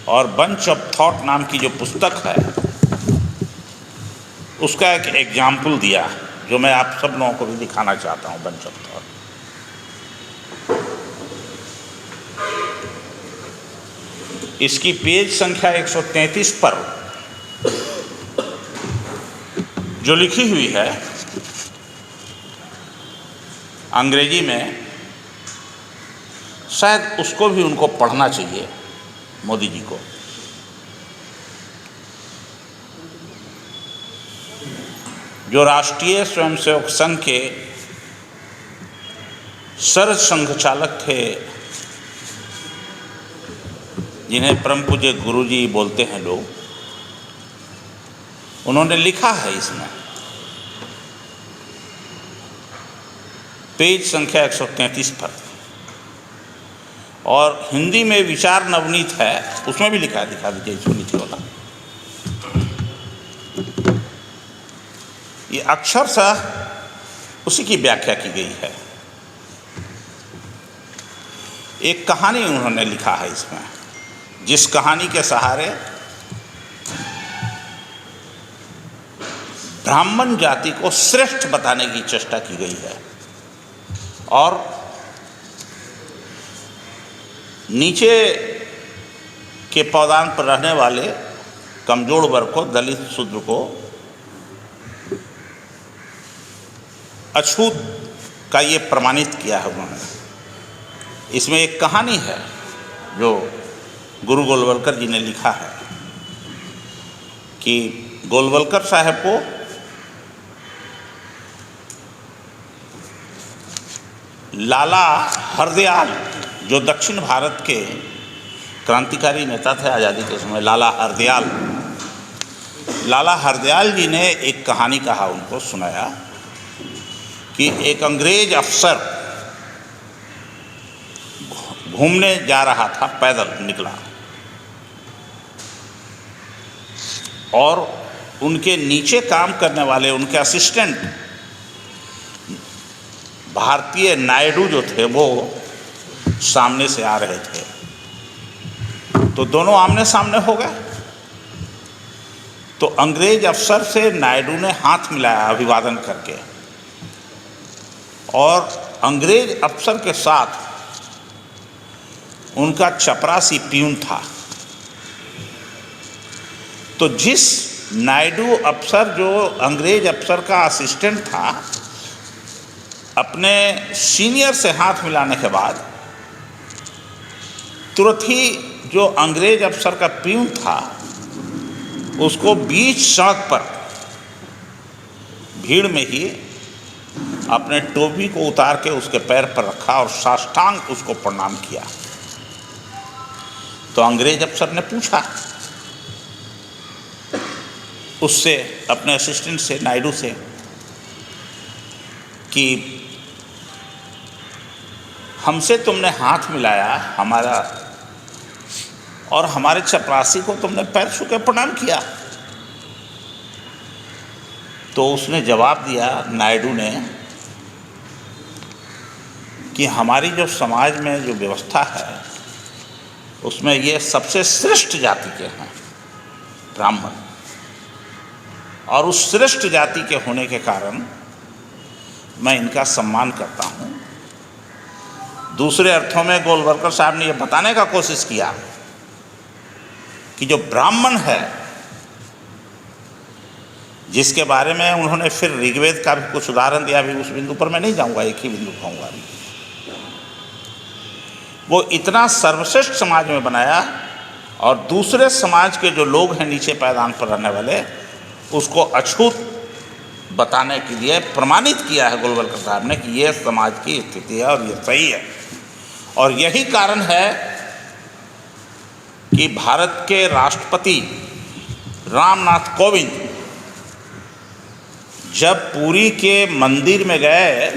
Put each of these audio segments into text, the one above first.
और bunch of thought नाम की जो पुस्तक है उसका एक एग्जाम्पल दिया जो मैं आप सब लोगों को भी दिखाना चाहता हूँ। बंच ऑफ थॉट इसकी पेज संख्या 133 पर जो लिखी हुई है अंग्रेजी में, शायद उसको भी उनको पढ़ना चाहिए मोदी जी को। जो राष्ट्रीय स्वयंसेवक संघ के सरज संघचालक थे, जिन्हें परम पूज्य गुरुजी बोलते हैं लोग, उन्होंने लिखा है इसमें पेज संख्या 133 पर, और हिंदी में विचार नवनीत है उसमें भी लिखा है। दिखा दीजिए इसको नीचे वाला। ये अक्षरशः उसी की व्याख्या की गई है। एक कहानी उन्होंने लिखा है इसमें, जिस कहानी के सहारे ब्राह्मण जाति को श्रेष्ठ बताने की चेष्टा की गई है और नीचे के पौधान पर रहने वाले कमजोर वर्ग को, दलित शूद्र को अछूत का ये प्रमाणित किया है उन्होंने। इसमें एक कहानी है जो गुरु गोलवलकर जी ने लिखा है कि गोलवलकर साहब को लाला हरदयाल, जो दक्षिण भारत के क्रांतिकारी नेता थे आज़ादी के समय, लाला हरदयाल जी ने एक कहानी कहा, उनको सुनाया कि एक अंग्रेज अफसर घूमने जा रहा था, पैदल निकला और उनके नीचे काम करने वाले उनके असिस्टेंट भारतीय नायडू जो थे वो सामने से आ रहे थे, तो दोनों आमने सामने हो गए। तो अंग्रेज अफसर से नायडू ने हाथ मिलाया अभिवादन करके, और अंग्रेज अफसर के साथ उनका चपरासी प्यून था। तो जिस नायडू अफसर, जो अंग्रेज अफसर का असिस्टेंट था, अपने सीनियर से हाथ मिलाने के बाद तुरंत ही जो अंग्रेज अफसर का प्यून था उसको बीच सड़क पर भीड़ में ही अपने टोपी को उतार के उसके पैर पर रखा और साष्टांग उसको प्रणाम किया। तो अंग्रेज अफसर ने पूछा उससे, अपने असिस्टेंट से, नायडू से, कि हमसे तुमने हाथ मिलाया हमारा, और हमारे चपरासी को तुमने पैर छू के प्रणाम किया। तो उसने जवाब दिया, नायडू ने, कि हमारी जो समाज में जो व्यवस्था है उसमें ये सबसे श्रेष्ठ जाति के हैं ब्राह्मण, और उस श्रेष्ठ जाति के होने के कारण मैं इनका सम्मान करता हूँ। दूसरे अर्थों में गोलवलकर साहब ने ये बताने का कोशिश किया कि जो ब्राह्मण है, जिसके बारे में उन्होंने फिर ऋग्वेद का भी कुछ उदाहरण दिया, भी उस बिंदु पर मैं नहीं जाऊँगा, एक ही बिंदु कहूँगा। वो इतना सर्वश्रेष्ठ समाज में बनाया, और दूसरे समाज के जो लोग हैं नीचे पायदान पर रहने वाले, उसको अछूत बताने के लिए प्रमाणित किया है गोलवलकर साहब ने कि ये समाज की स्थिति है और ये सही है। और यही कारण है कि भारत के राष्ट्रपति रामनाथ कोविंद जब पुरी के मंदिर में गए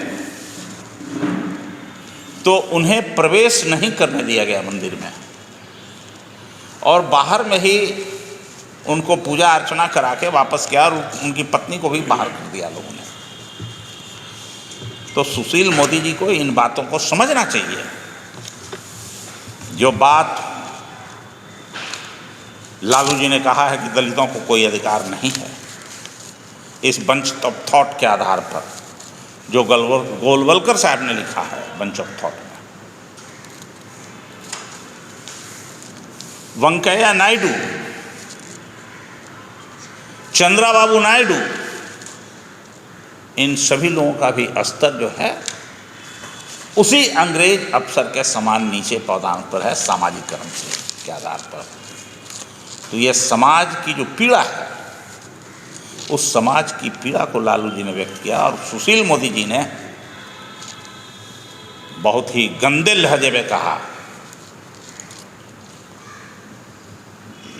तो उन्हें प्रवेश नहीं करने दिया गया मंदिर में, और बाहर में ही उनको पूजा अर्चना करा के वापस किया, और उनकी पत्नी को भी बाहर कर दिया लोगों ने। तो सुशील मोदी जी को इन बातों को समझना चाहिए। जो बात लालू जी ने कहा है कि दलितों को कोई अधिकार नहीं है, इस बंच ऑफ थॉट के आधार पर जो गोलवलकर साहब ने लिखा है बंच ऑफ थॉट में। वेंकैया नायडू, चंद्राबाबू नायडू, इन सभी लोगों का भी स्तर जो है उसी अंग्रेज अफसर के समान नीचे पौधान पर है, सामाजिकरण से के आधार पर। तो ये समाज की जो पीड़ा है, उस समाज की पीड़ा को लालू जी ने व्यक्त किया। और सुशील मोदी जी ने बहुत ही गंदे लहजे में कहा,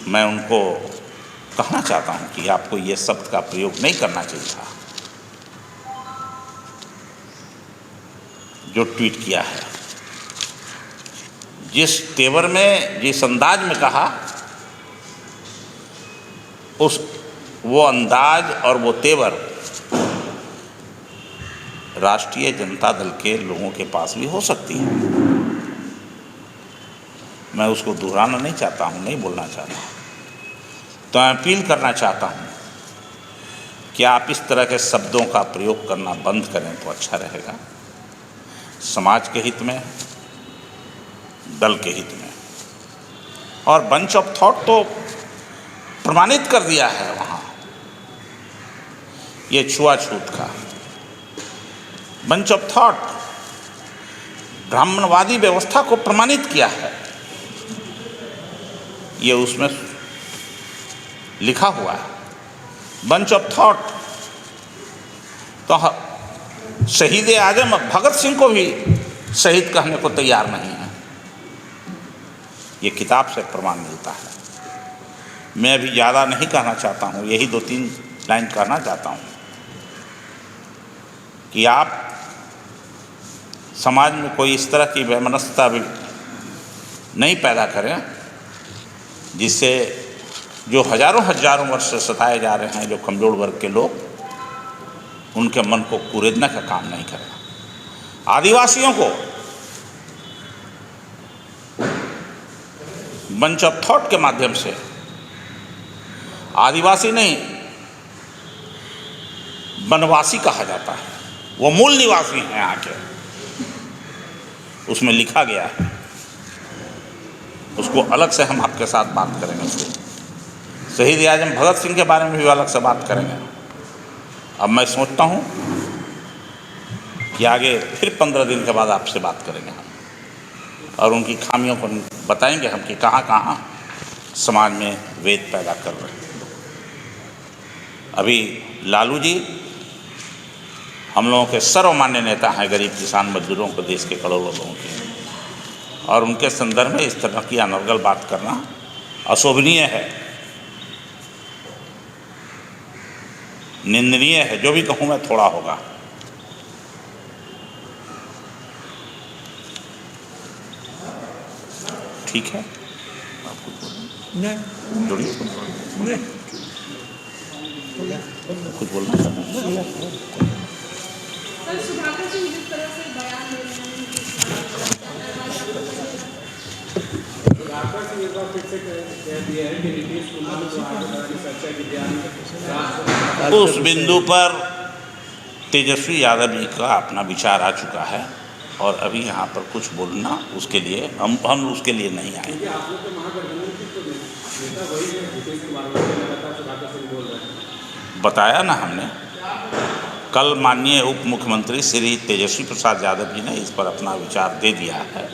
मैं उनको कहना चाहता हूं कि आपको ये शब्द का प्रयोग नहीं करना चाहिए था जो ट्वीट किया है। जिस तेवर में, जिस अंदाज में कहा, वो अंदाज और वो तेवर राष्ट्रीय जनता दल के लोगों के पास भी हो सकती है। मैं उसको दोहराना नहीं चाहता हूँ, नहीं बोलना चाहता। तो मैं अपील करना चाहता हूँ कि आप इस तरह के शब्दों का प्रयोग करना बंद करें तो अच्छा रहेगा, समाज के हित में, दल के हित में। और बंच ऑफ थॉट तो प्रमाणित कर दिया है वहाँ ये छुआछूत का। बंच ऑफ थॉट ब्राह्मणवादी व्यवस्था को प्रमाणित किया है, ये उसमें लिखा हुआ है। बंच ऑफ थॉट तो शहीद आजम भगत सिंह को भी शहीद कहने को तैयार नहीं है, ये किताब से प्रमाण मिलता है। मैं अभी ज़्यादा नहीं कहना चाहता हूँ, यही 2-3 लाइन कहना चाहता हूँ कि आप समाज में कोई इस तरह की वैमनस्यता भी नहीं पैदा करें जिससे जो हजारों वर्ष से सताए जा रहे हैं जो कमजोर वर्ग के लोग, उनके मन को कुरेदने का काम नहीं करें। आदिवासियों को बंच ऑफ थॉट के माध्यम से, आदिवासी नहीं वनवासी कहा जाता है, वो मूल निवासी हैं यहाँ के, उसमें लिखा गया है। उसको अलग से हम आपके साथ बात करेंगे। शहीद आजम भगत सिंह के बारे में भी अलग से बात करेंगे। अब मैं सोचता हूँ कि आगे फिर 15 दिन के बाद आपसे बात करेंगे हम, और उनकी खामियों को बताएंगे हम कि कहाँ कहाँ समाज में वेद पैदा कर रहे हैं। अभी लालू जी हम लोगों के सर्वमान्य नेता हैं, गरीब किसान मजदूरों को, देश के करोड़ों लोगों के, और उनके संदर्भ में इस तरह की अनर्गल बात करना अशोभनीय है, निंदनीय है। जो भी कहूँ मैं थोड़ा होगा। ठीक है, जोड़िए कुछ बोलना चाहते हैं। सुधाकर जी जिस तरह से बयान दे रहे हैं, उस बिंदु पर तेजस्वी यादव जी का अपना विचार आ चुका है, और अभी यहाँ पर कुछ बोलना उसके लिए हम उसके लिए नहीं आए। बताया ना हमने, कल माननीय उप मुख्यमंत्री श्री तेजस्वी प्रसाद यादव जी ने इस पर अपना विचार दे दिया है,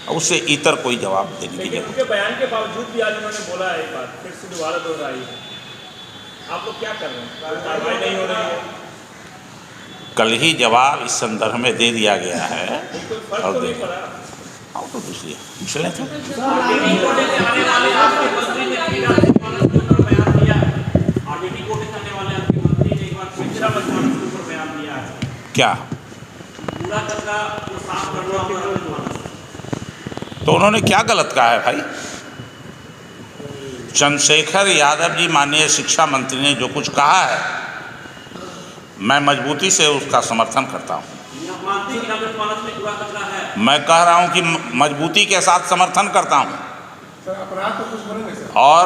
और उससे इतर कोई जवाब देने की जरूरत नहीं। बयान के बावजूद भी आज उन्होंने बोला है, एक बात फिर से दोबारा दोहराई है। आप लोग क्या कर रहे हैं? कार्रवाई नहीं हो रही है। कल ही जवाब इस संदर्भ में दे दिया गया है, और तो नहीं पड़ा। हाँ तो दूसरी चले थे क्या तो उन्होंने क्या गलत कहा है भाई? चंद्रशेखर यादव जी माननीय शिक्षा मंत्री ने जो कुछ कहा है, मैं मजबूती से उसका समर्थन करता हूँ। मैं कह रहा हूँ कि मजबूती के साथ समर्थन करता हूँ, और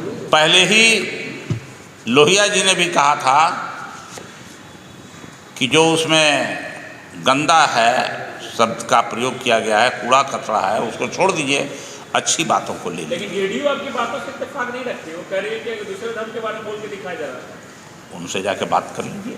पहले ही लोहिया जी ने भी कहा था कि जो उसमें गंदा है शब्द का प्रयोग किया गया है, कूड़ा कचरा है, उसको छोड़ दीजिए, अच्छी बातों को ले लीजिए। लेकिन जेडीयू आपकी बातों से इत्तेफाक नहीं रखती, वो कह रही है कि दूसरे धर्म के बारे में बोल के दिखाया जा रहा है। उनसे जाके बात कर लीजिए।